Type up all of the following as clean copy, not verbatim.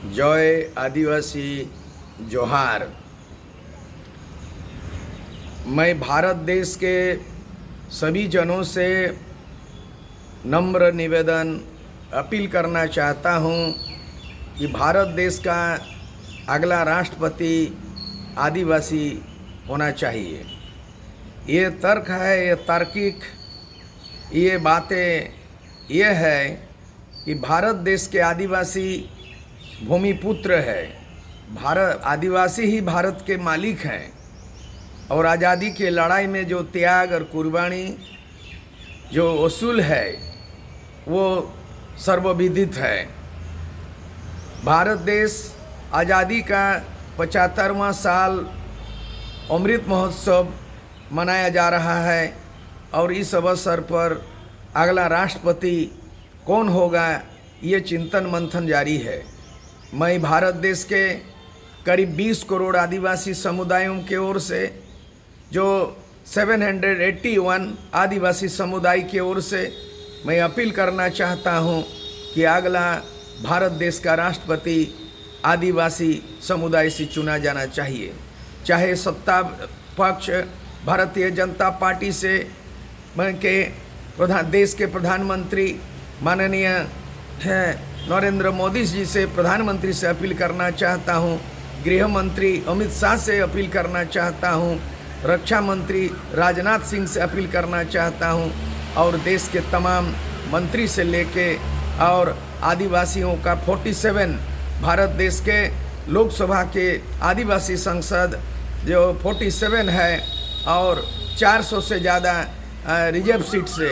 जय आदिवासी जोहार। मैं भारत देश के सभी जनों से नम्र निवेदन अपील करना चाहता हूं कि भारत देश का अगला राष्ट्रपति आदिवासी होना चाहिए। ये तर्क है, ये तार्किक ये बातें ये है कि भारत देश के आदिवासी भूमिपुत्र है। भारत आदिवासी ही भारत के मालिक हैं और आज़ादी के लड़ाई में जो त्याग और कुर्बानी जो वसूल है वो सर्वविदित है। भारत देश आज़ादी का 75वां साल अमृत महोत्सव मनाया जा रहा है और इस अवसर पर अगला राष्ट्रपति कौन होगा ये चिंतन मंथन जारी है। मैं भारत देश के करीब 20 करोड़ आदिवासी समुदायों के ओर से जो 781 आदिवासी समुदाय की ओर से मैं अपील करना चाहता हूं कि अगला भारत देश का राष्ट्रपति आदिवासी समुदाय से चुना जाना चाहिए। चाहे सत्ता पक्ष भारतीय जनता पार्टी से के देश के प्रधानमंत्री माननीय नरेंद्र मोदी जी से प्रधानमंत्री से अपील करना चाहता हूं, गृह मंत्री अमित शाह से अपील करना चाहता हूं, रक्षा मंत्री राजनाथ सिंह से अपील करना चाहता हूं और देश के तमाम मंत्री से लेके और आदिवासियों का 47 भारत देश के लोकसभा के आदिवासी संसद जो 47 है और 400 से ज़्यादा रिजर्व सीट से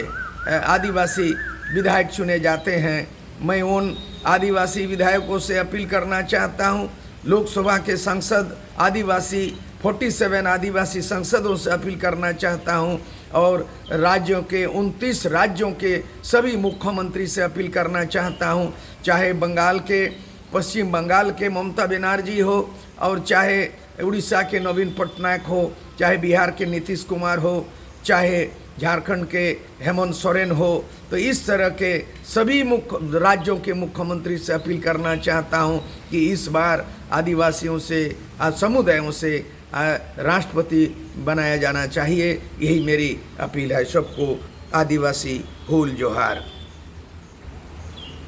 आदिवासी विधायक चुने जाते हैं। मैं उन आदिवासी विधायकों से अपील करना चाहता हूं, लोकसभा के सांसद आदिवासी 47 आदिवासी सांसदों से अपील करना चाहता हूं और राज्यों के 29 राज्यों के सभी मुख्यमंत्री से अपील करना चाहता हूं, चाहे बंगाल के पश्चिम बंगाल के ममता बनर्जी हो और चाहे उड़ीसा के नवीन पटनायक हो, चाहे बिहार के नीतीश कुमार हो, चाहे झारखंड के हेमंत सोरेन हो। तो इस तरह के सभी मुख्य राज्यों के मुख्यमंत्री से अपील करना चाहता हूं कि इस बार आदिवासियों से समुदायों से राष्ट्रपति बनाया जाना चाहिए। यही मेरी अपील है। सबको आदिवासी हूल जोहार।